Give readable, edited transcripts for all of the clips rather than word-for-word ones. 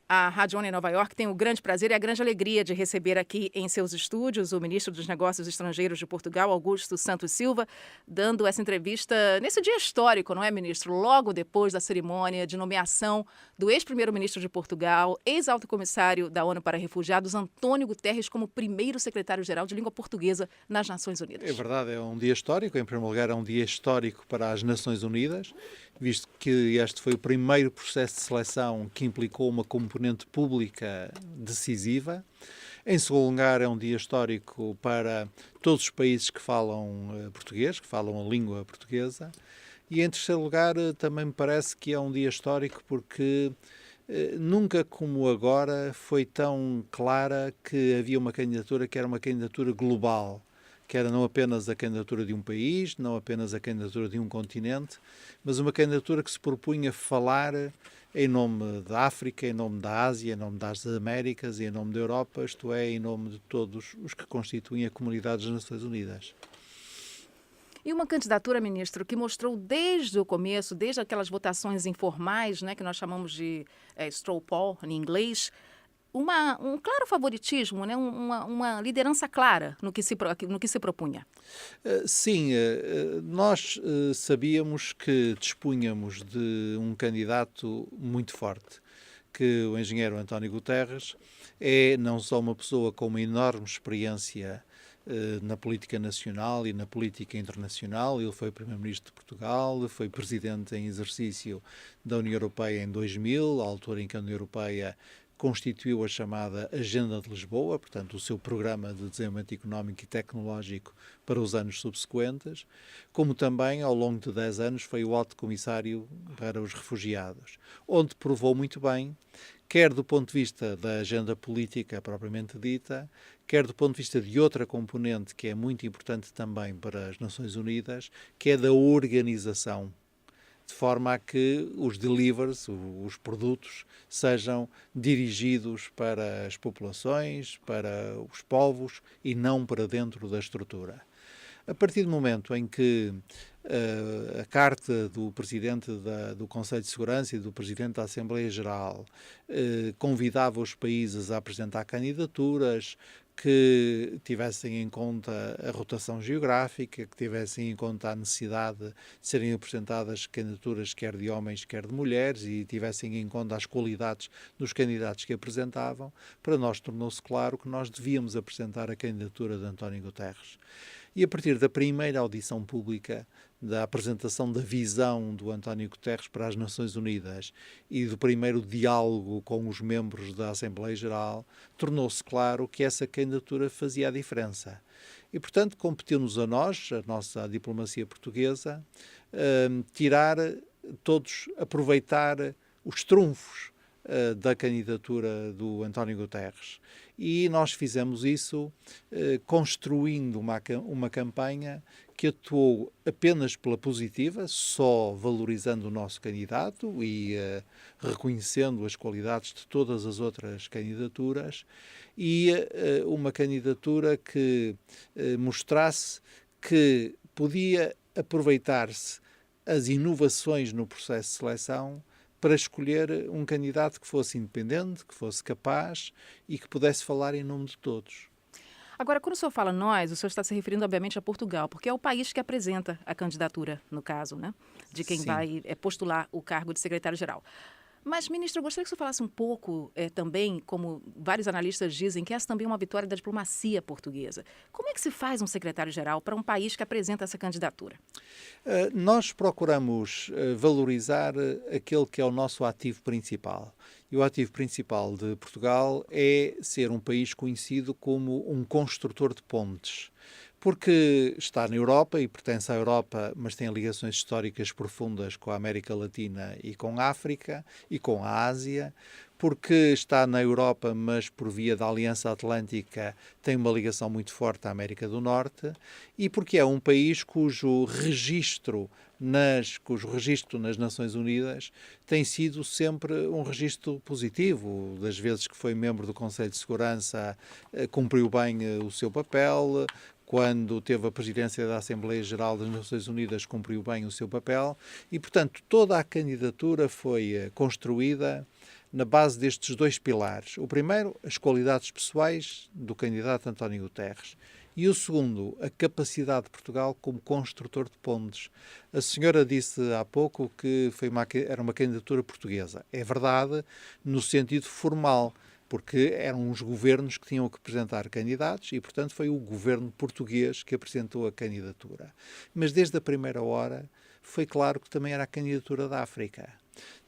A Rádio ONU em Nova York tem o grande prazer e a grande alegria de receber aqui em seus estúdios o ministro dos Negócios Estrangeiros de Portugal, Augusto Santos Silva, dando essa entrevista nesse dia histórico, não é, ministro? Logo depois da cerimônia de nomeação do ex-primeiro-ministro de Portugal, ex-alto comissário da ONU para Refugiados, António Guterres, como primeiro secretário-geral de língua portuguesa nas Nações É Unidas. verdade, é um dia histórico. Em primeiro lugar, é um dia histórico para as Nações Unidas, visto que este foi o primeiro processo de seleção que implicou uma componente pública decisiva. Em segundo lugar, é um dia histórico para todos os países que falam português, que falam a língua portuguesa. E em terceiro lugar, também me parece que é um dia histórico porque nunca como agora foi tão clara que havia uma candidatura que era uma candidatura global, que era não apenas a candidatura de um país, não apenas a candidatura de um continente, mas uma candidatura que se propunha falar em nome da África, em nome da Ásia, em nome das Américas e em nome da Europa, isto é, em nome de todos os que constituem a comunidade das Nações Unidas. E uma candidatura, ministro, que mostrou desde o começo, desde aquelas votações informais, né, que nós chamamos de straw poll em inglês, um claro favoritismo, né, uma liderança clara no que se propunha. Sim, nós sabíamos que dispunhamos de um candidato muito forte, que o engenheiro António Guterres é não só uma pessoa com uma enorme experiência na política nacional e na política internacional. Ele foi Primeiro-Ministro de Portugal, foi Presidente em exercício da União Europeia em 2000, à altura em que a União Europeia constituiu a chamada Agenda de Lisboa, portanto, o seu programa de desenvolvimento económico e tecnológico para os anos subsequentes, como também, ao longo de 10 anos, foi o Alto Comissário para os Refugiados, onde provou muito bem, quer do ponto de vista da agenda política propriamente dita, quer do ponto de vista de outra componente que é muito importante também para as Nações Unidas, que é da organização, de forma a que os delivers, os produtos, sejam dirigidos para as populações, para os povos e não para dentro da estrutura. A partir do momento em que a carta do Presidente do Conselho de Segurança e do Presidente da Assembleia Geral convidava os países a apresentar candidaturas que tivessem em conta a rotação geográfica, que tivessem em conta a necessidade de serem apresentadas candidaturas quer de homens, quer de mulheres, e tivessem em conta as qualidades dos candidatos que apresentavam, para nós tornou-se claro que nós devíamos apresentar a candidatura de António Guterres. E a partir da primeira audição pública, da apresentação da visão do António Guterres para as Nações Unidas e do primeiro diálogo com os membros da Assembleia Geral, tornou-se claro que essa candidatura fazia a diferença. E, portanto, competiu-nos a nós, a nossa diplomacia portuguesa, aproveitar os trunfos da candidatura do António Guterres. E nós fizemos isso construindo uma campanha que atuou apenas pela positiva, só valorizando o nosso candidato e reconhecendo as qualidades de todas as outras candidaturas, e uma candidatura que mostrasse que podia aproveitar-se as inovações no processo de seleção para escolher um candidato que fosse independente, que fosse capaz e que pudesse falar em nome de todos. Agora, quando o senhor fala nós, o senhor está se referindo, obviamente, a Portugal, porque é o país que apresenta a candidatura, no caso, né, de quem Sim. vai postular o cargo de secretário-geral. Mas, ministro, eu gostaria que o senhor falasse um pouco também, como vários analistas dizem, que essa também é uma vitória da diplomacia portuguesa. Como é que se faz um secretário-geral para um país que apresenta essa candidatura? Nós procuramos valorizar aquele que é o nosso ativo principal. E o ativo principal de Portugal é ser um país conhecido como um construtor de pontes. Porque está na Europa e pertence à Europa, mas tem ligações históricas profundas com a América Latina e com a África e com a Ásia. Porque está na Europa, mas por via da Aliança Atlântica tem uma ligação muito forte à América do Norte, e porque é um país cujo registro nas Nações Unidas tem sido sempre um registro positivo. Das vezes que foi membro do Conselho de Segurança, cumpriu bem o seu papel. Quando teve a presidência da Assembleia Geral das Nações Unidas, cumpriu bem o seu papel e, portanto, toda a candidatura foi construída na base destes dois pilares. O primeiro, as qualidades pessoais do candidato António Guterres. E o segundo, a capacidade de Portugal como construtor de pontes. A senhora disse há pouco que era uma candidatura portuguesa. É verdade, no sentido formal, porque eram os governos que tinham que apresentar candidatos e, portanto, foi o governo português que apresentou a candidatura. Mas desde a primeira hora foi claro que também era a candidatura da África.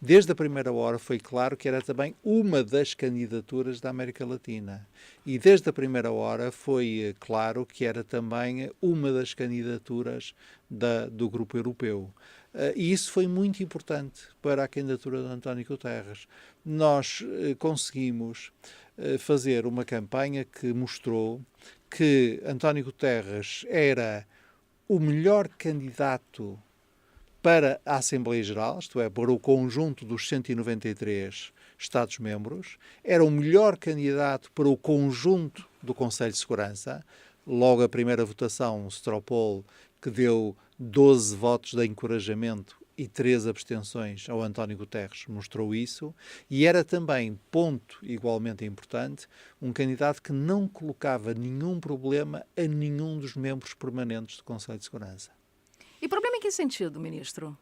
Desde a primeira hora foi claro que era também uma das candidaturas da América Latina. E desde a primeira hora foi claro que era também uma das candidaturas do grupo europeu. E isso foi muito importante para a candidatura de António Guterres. Nós conseguimos fazer uma campanha que mostrou que António Guterres era o melhor candidato para a Assembleia Geral, isto é, para o conjunto dos 193 Estados-membros, era o melhor candidato para o conjunto do Conselho de Segurança. Logo a primeira votação, Stropol, que deu 12 votos de encorajamento e 3 abstenções ao António Guterres, mostrou isso. E era também, ponto igualmente importante, um candidato que não colocava nenhum problema a nenhum dos membros permanentes do Conselho de Segurança. E problema em que sentido, ministro?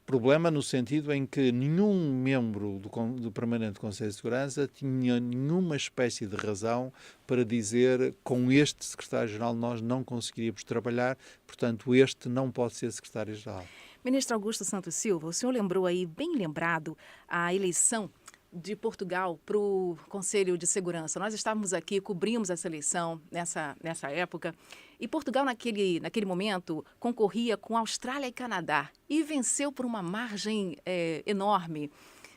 Problema no sentido em que nenhum membro do Permanente Conselho de Segurança tinha nenhuma espécie de razão para dizer com este secretário-geral nós não conseguiríamos trabalhar, portanto este não pode ser secretário-geral. Ministro Augusto Santos Silva, o senhor lembrou aí, bem lembrado, a eleição de Portugal para o Conselho de Segurança. Nós estávamos aqui, cobrimos essa eleição nessa época, e Portugal, naquele momento, concorria com Austrália e Canadá e venceu por uma margem enorme.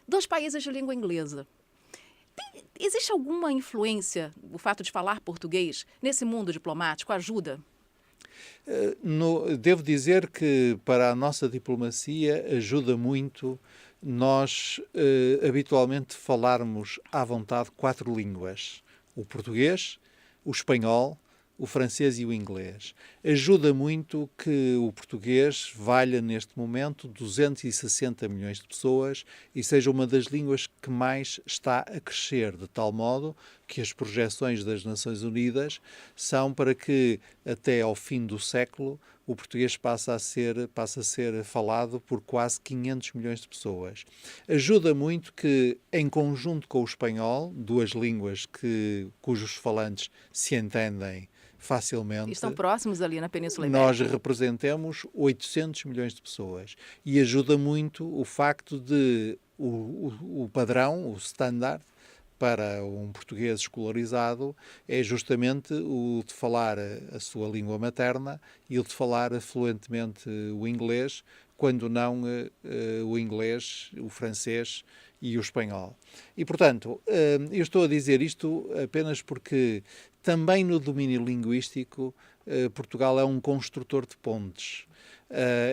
2 países de língua inglesa. Existe alguma influência, o fato de falar português, nesse mundo diplomático? Ajuda? Devo dizer que para a nossa diplomacia ajuda muito nós habitualmente falarmos à vontade 4 línguas: o português, o espanhol, o francês e o inglês. Ajuda muito que o português valha neste momento 260 milhões de pessoas e seja uma das línguas que mais está a crescer, de tal modo que as projeções das Nações Unidas são para que até ao fim do século o português passe a ser falado por quase 500 milhões de pessoas. Ajuda muito que, em conjunto com o espanhol, 2 línguas cujos falantes se entendem facilmente. Estão próximos ali na Península Ibérica. Nós representamos 800 milhões de pessoas e ajuda muito o facto de o padrão, o standard, para um português escolarizado é justamente o de falar a sua língua materna e o de falar fluentemente o inglês, quando não o inglês, o francês e o espanhol. E, portanto, eu estou a dizer isto apenas porque também no domínio linguístico Portugal é um construtor de pontes.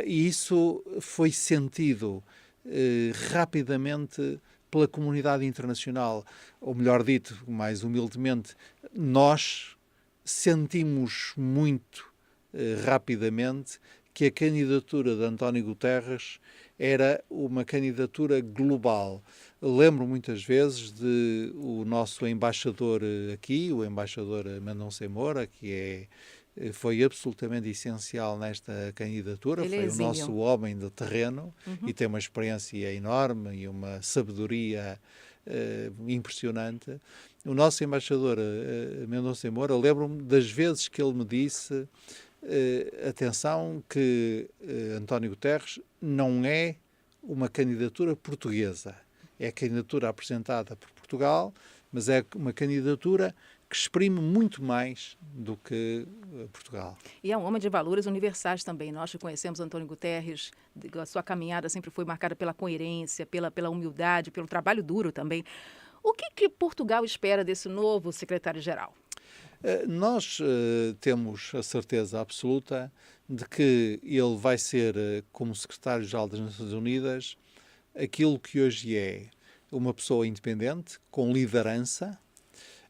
E isso foi sentido rapidamente pela comunidade internacional, ou melhor dito, mais humildemente, nós sentimos muito rapidamente que a candidatura de António Guterres era uma candidatura global. Lembro muitas vezes de o nosso embaixador aqui, o embaixador Mendonça Moura, que foi absolutamente essencial nesta candidatura. Foi o nosso homem de terreno e tem uma experiência enorme e uma sabedoria impressionante. O nosso embaixador Mendonça Moura, lembro-me das vezes que ele me disse atenção que António Guterres não é uma candidatura portuguesa. É a candidatura apresentada por Portugal, mas é uma candidatura que exprime muito mais do que Portugal. E é um homem de valores universais também. Nós que conhecemos António Guterres, a sua caminhada sempre foi marcada pela coerência, pela humildade, pelo trabalho duro também. O que Portugal espera desse novo secretário-geral? Nós temos a certeza absoluta de que ele vai ser, como secretário-geral das Nações Unidas, aquilo que hoje é uma pessoa independente, com liderança,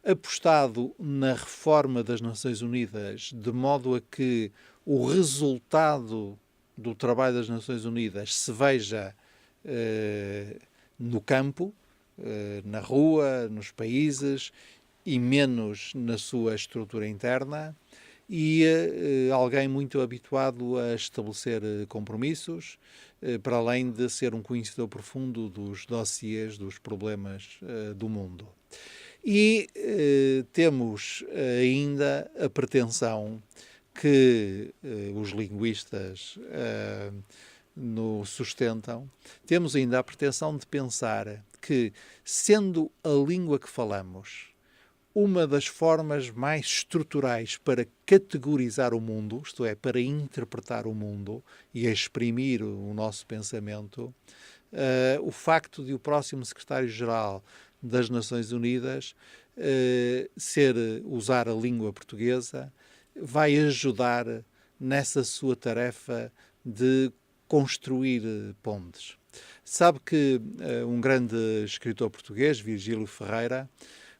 apostado na reforma das Nações Unidas, de modo a que o resultado do trabalho das Nações Unidas se veja no campo, na rua, nos países, e menos na sua estrutura interna, e alguém muito habituado a estabelecer compromissos, para além de ser um conhecedor profundo dos dossiês, dos problemas do mundo. E temos ainda a pretensão que os linguistas nos sustentam, temos ainda a pretensão de pensar que, sendo a língua que falamos uma das formas mais estruturais para categorizar o mundo, isto é, para interpretar o mundo e exprimir o nosso pensamento, o facto de o próximo secretário-geral das Nações Unidas usar a língua portuguesa vai ajudar nessa sua tarefa de construir pontes. Sabe que um grande escritor português, Virgílio Ferreira,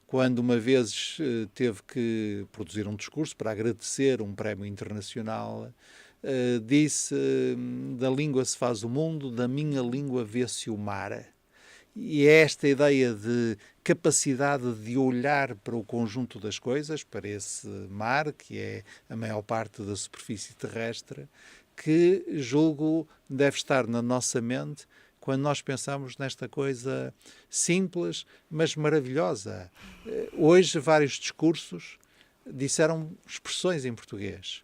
quando uma vez teve que produzir um discurso para agradecer um prémio internacional, disse: da língua se faz o mundo, da minha língua vê-se o mar. E é esta ideia de capacidade de olhar para o conjunto das coisas, para esse mar, que é a maior parte da superfície terrestre, que julgo deve estar na nossa mente quando nós pensamos nesta coisa simples, mas maravilhosa. Hoje, vários discursos disseram expressões em português.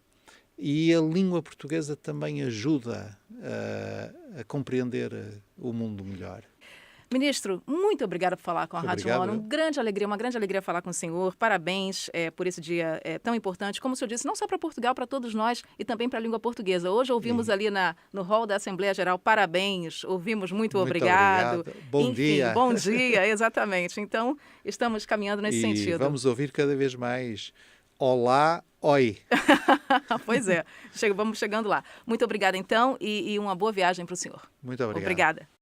E a língua portuguesa também ajuda a compreender o mundo melhor. Ministro, muito obrigada por falar com a Rádio One. Uma grande alegria falar com o senhor. Parabéns por esse dia tão importante. Como o senhor disse, não só para Portugal, para todos nós e também para a língua portuguesa. Hoje ouvimos ali no hall da Assembleia Geral, parabéns, ouvimos muito obrigado. Bom dia. Bom dia, exatamente. Então, estamos caminhando nesse sentido. Vamos ouvir cada vez mais olá, oi. Pois é, vamos chegando lá. Muito obrigada, então, e uma boa viagem para o senhor. Muito obrigado. Obrigada.